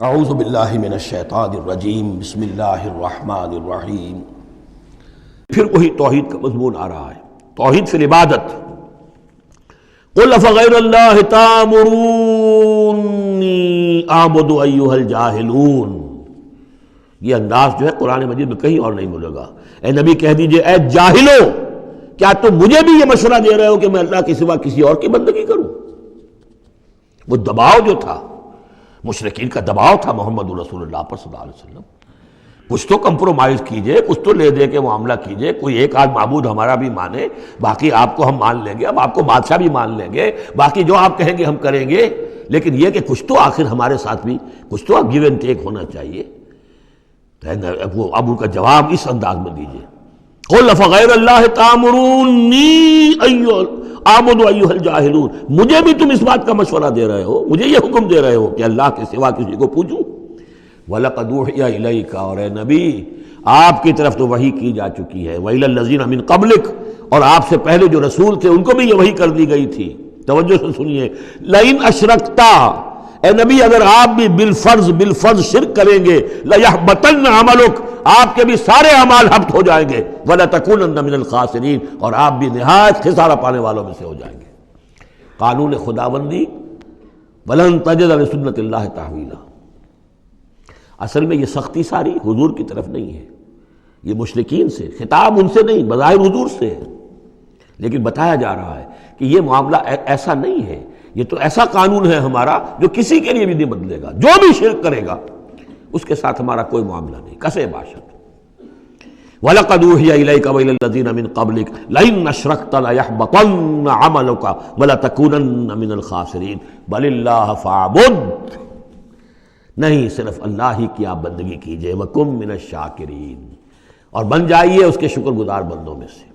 اعوذ باللہ من الشیطان الرجیم بسم اللہ الرحمن الرحیم۔ پھر وہی توحید کا مضمون آ رہا ہے، توحید فی العبادت۔ قل افغیر اللہ تأمرونی اعبد ایھا الجاہلون۔ یہ انداز جو ہے قرآن مجید میں کہیں اور نہیں ملے گا۔ اے نبی کہہ دیجئے اے جاہلو، کیا تم مجھے بھی یہ مشورہ دے رہے ہو کہ میں اللہ کے سوا کسی اور کی بندگی کروں؟ وہ دباؤ جو تھا، مشرکین کا دباؤ تھا محمد رسول اللہ پر صلی اللہ علیہ وسلم، کچھ تو کمپرومائز کیجئے، کچھ تو لے دے کے معاملہ کیجئے، کوئی ایک آدھ معبود ہمارا بھی مانے، باقی آپ کو ہم مان لیں گے، اب آپ کو بادشاہ بھی مان لیں گے، باقی جو آپ کہیں گے ہم کریں گے، لیکن یہ کہ کچھ تو آخر ہمارے ساتھ بھی کچھ تو گیو اینڈ ٹیک ہونا چاہیے۔ وہ اب ان کا جواب اس انداز میں دیجئے، قل افغیر اللہ تأمرونی اعبد ایھا الجاہلون۔ مجھے بھی تم اس بات کا مشورہ دے رہے ہو، مجھے یہ حکم دے رہے ہو کہ اللہ کے سوا کسی کو پوجوں؟ وَلَقَدْ أُوحِيَ إِلَيْكَ، اور اے نبی آپ کی طرف تو وحی کی جا چکی ہے، وَإِلَى الَّذِينَ مِن قَبْلِكَ، اور آپ سے پہلے جو رسول تھے ان کو بھی یہ وحی کر دی گئی تھی۔ توجہ سے سنیے، لَئِنْ أَشْرَكْتَ، اے نبی اگر آپ بھی بالفرض شرک کریں گے، لَيَحْبَطَنَّ عَمَلُكَ، آپ کے بھی سارے اعمال حبط ہو جائیں گے، وَلَتَكُونَنَّ مِنَ الْخَاسِرِينَ، اور آپ بھی نہایت خسارہ پانے والوں میں سے ہو جائیں گے۔ قانون خداوندی، وَلَن تَجِدَ لِسُنَّتِ اللَّهِ تَحْوِيلًا۔ اصل میں یہ سختی ساری حضور کی طرف نہیں ہے، یہ مشرکین سے، خطاب ان سے نہیں، بظاہر حضور سے ہے، لیکن بتایا جا رہا ہے کہ یہ معاملہ ایسا نہیں ہے، یہ تو ایسا قانون ہے ہمارا جو کسی کے لیے بھی نہیں بدلے گا، جو بھی شرک کرے گا اس کے ساتھ ہمارا کوئی معاملہ نہیں، کسے باشد۔ وَلَقَدْ أُوحِيَ إِلَيْكَ وَإِلَى الَّذِينَ مِن قَبْلِكَ لَئِنْ أَشْرَكْتَ لَيَحْبَطَنَّ عَمَلُكَ وَلَتَكُونَنَّ مِنَ الْخَاسِرِينَ بَلِ اللَّهَ فَاعْبُدْ، نہیں صرف اللہ ہی کی آپ بندگی کیجئے، وَكُن مِنَ الشَّاكِرِينَ، اور بن جائیے اس کے شکر گزار بندوں میں سے۔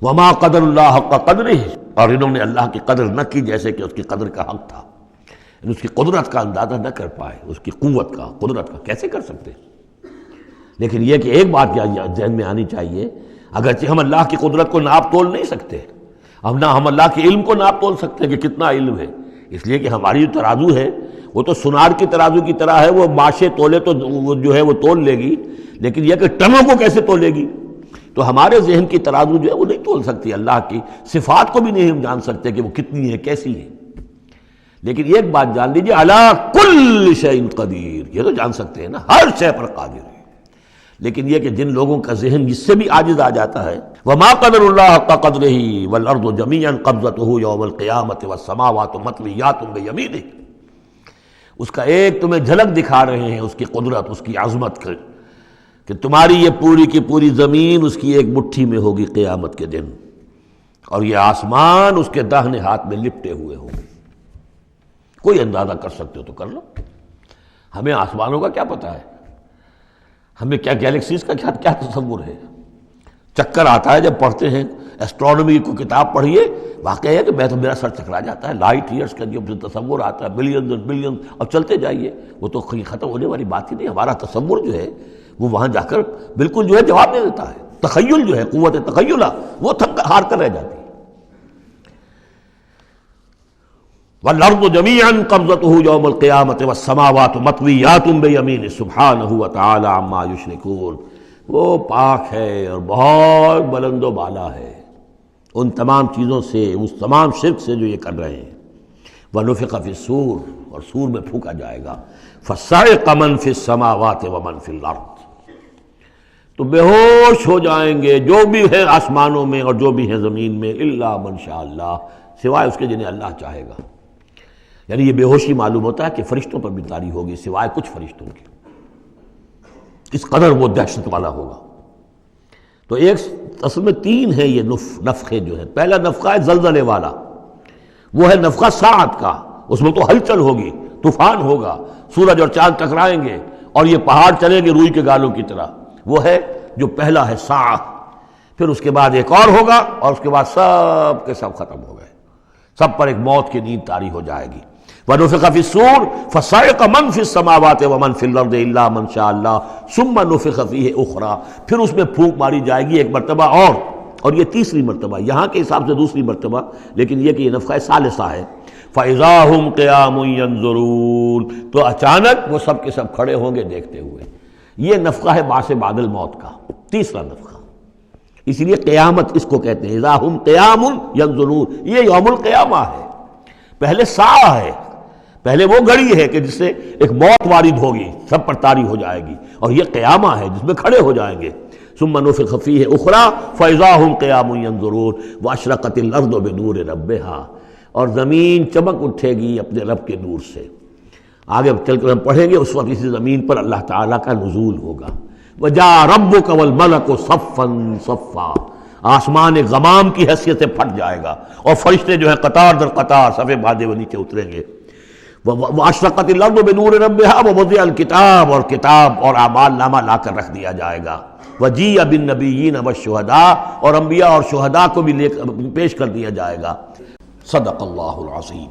وَمَا قَدَرُ اللَّهَ حَقَّ قَدْرِهِ، اور انہوں نے اللہ کی قدر نہ کی جیسے کہ اس کی قدر کا حق تھا، اس کی قدرت کا اندازہ نہ کر پائے، اس کی قوت کا، قدرت کا کیسے کر سکتے؟ لیکن یہ کہ ایک بات ذہن میں آنی چاہیے، اگرچہ ہم اللہ کی قدرت کو ناپ تول نہیں سکتے، ہم اللہ کے علم کو ناپ تول سکتے ہیں کہ کتنا علم ہے، اس لیے کہ ہماری جو ترازو ہے وہ تو سونار کی ترازو کی طرح ہے، وہ ماشے تولے تو وہ جو ہے وہ تول لے گی، لیکن یہ کہ ٹنوں کو کیسے تولے گی؟ تو ہمارے ذہن کی ترازو جو ہے وہ نہیں تول سکتی، اللہ کی صفات کو بھی نہیں ہم جان سکتے کہ وہ کتنی ہے، کیسی ہے۔ لیکن ایک بات جان لیجیے، علی کل شیء قدیر، یہ تو جان سکتے ہیں نا، ہر شے پر قادر ہے، لیکن یہ کہ جن لوگوں کا ذہن اس سے بھی عاجز آ جاتا ہے، وما قدر اللہ حق قدرہ والارض جمیعا قبضتہ یوم القیامۃ والسماوات مطویات بیمینہ، اس کا ایک تمہیں جھلک دکھا رہے ہیں اس کی قدرت، اس کی عظمت کا، کہ تمہاری یہ پوری کی پوری زمین اس کی ایک مٹھی میں ہوگی قیامت کے دن، اور یہ آسمان اس کے داہنے ہاتھ میں لپٹے ہوئے ہوں گے۔ کوئی اندازہ کر سکتے ہو تو کر لو، ہمیں آسمانوں کا کیا پتہ ہے، ہمیں کیا گیلیکسیز کا کیا تصور ہے؟ چکر آتا ہے جب پڑھتے ہیں ایسٹرونومی کو کتاب پڑھیے، واقعہ ہے کہ میں تو میرا سر چکرا جاتا ہے، لائٹ ایئرس کا جو تصور آتا ہے، بلینز اور بلینز، اب چلتے جائیے، وہ تو ختم ہونے والی بات ہی نہیں۔ ہمارا تصور جو ہے وہ وہاں جا کر بالکل جو ہے جواب دے دیتا ہے، تخیل جو ہے، قوت تخیلہ وہ تھک ہار کر رہ جاتی ہے۔ وَالْأَرْضُ جَمِيعًا قَبْضَتُهُ يَوْمَ الْقِيَامَةِ وَالسَّمَاوَاتُ مَطْوِيَّاتٌ بِيَمِينِهِ سُبْحَانَهُ وَتَعَالَى عَمَّا يُشْرِكُونَ، وہ پاک ہے اور بہت بلند و بالا ہے ان تمام چیزوں سے، اس تمام شرک سے جو یہ کر رہے ہیں۔ وَنُفِخَ فِي الصُّورِ، اور سور میں پھونکا جائے گا، فَصَعِقَ مَن فِي السَّمَاوَاتِ وَمَن فِي الْأَرْضِ، تو بے ہوش ہو جائیں گے جو بھی ہے آسمانوں میں اور جو بھی ہے زمین میں، إِلَّا مَن شَاءَ اللَّهُ، سوائے اس کے جنہیں اللہ چاہے گا۔ یعنی یہ بے ہوشی معلوم ہوتا ہے کہ فرشتوں پر بھی طاری ہوگی سوائے کچھ فرشتوں کی، اس قدر وہ دہشت والا ہوگا۔ تو ایک اصل میں تین ہے یہ نفخے جو ہے، پہلا نفخہ ہے زلزلے والا، وہ ہے نفخہ ساعت کا، اس میں تو ہلچل ہوگی، طوفان ہوگا، سورج اور چاند ٹکرائیں گے اور یہ پہاڑ چلیں گے روئی کے گالوں کی طرح، وہ ہے جو پہلا ہے ساعت۔ پھر اس کے بعد ایک اور ہوگا، اور اس کے بعد سب کے سب ختم ہو گئے، سب پر ایک موت کی نیند طاری ہو جائے گی۔ وَنُفِخَ فِي الصُّورِ فَصَعِقَ مَن فِي السَّمَاوَاتِ وَمَن فِي الْأَرْضِ إِلَّا مَن شَاءَ اللَّهُ ثُمَّ نُفِخَ فِيهِ أُخْرَى، پھر اس میں پھونک ماری جائے گی ایک مرتبہ اور یہ تیسری مرتبہ، یہاں کے حساب سے دوسری مرتبہ، لیکن یہ کہ یہ نفخہ ثالثہ ہے۔ فَإِذَا هُمْ قِيَامٌ يَنظُرُونَ، تو اچانک وہ سب کے سب کھڑے ہوں گے دیکھتے ہوئے۔ یہ نفخہ ہے بعث بعد الموت کا، تیسرا نفخہ، اس لیے قیامت اس کو کہتے ہیں اذا ہم قیام ینظرون، یہ یوم القیامہ ہے۔ پہلے ساعہ ہے، پہلے وہ گھڑی ہے کہ جس سے ایک موت وارد ہوگی، سب پر طاری ہو جائے گی، اور یہ قیامہ ہے جس میں کھڑے ہو جائیں گے۔ ثم نفخ فیہ اخری فاذا ہم قیام ینظرون واشرقت الارض بنور ربہا، اور زمین چمک اٹھے گی اپنے رب کے نور سے۔ آگے چل کر ہم پڑھیں گے، اس وقت اسی زمین پر اللہ تعالیٰ کا نزول ہوگا۔ وَجَاءَ رَبُّكَ وَالْمَلَكُ صَفًّا صَفًّا، آسمان غمام کی حیثیت سے پھٹ جائے گا، اور فرشتے جو ہیں قطار در قطار صفے باندھے وہ نیچے اتریں گے۔ وَأَشْرَقَتِ الْأَرْضُ بِنُورِ رَبِّهَا وَوُضِعَ الْكِتَابُ، اور کتاب اور اعمال نامہ لا کر رکھ دیا جائے گا۔ وَجِيءَ بِالنَّبِيِّينَ وَالشُّهَدَاءِ، اور انبیاء اور شہداء کو بھی پیش کر دیا جائے گا۔ صدق اللہ العظیم۔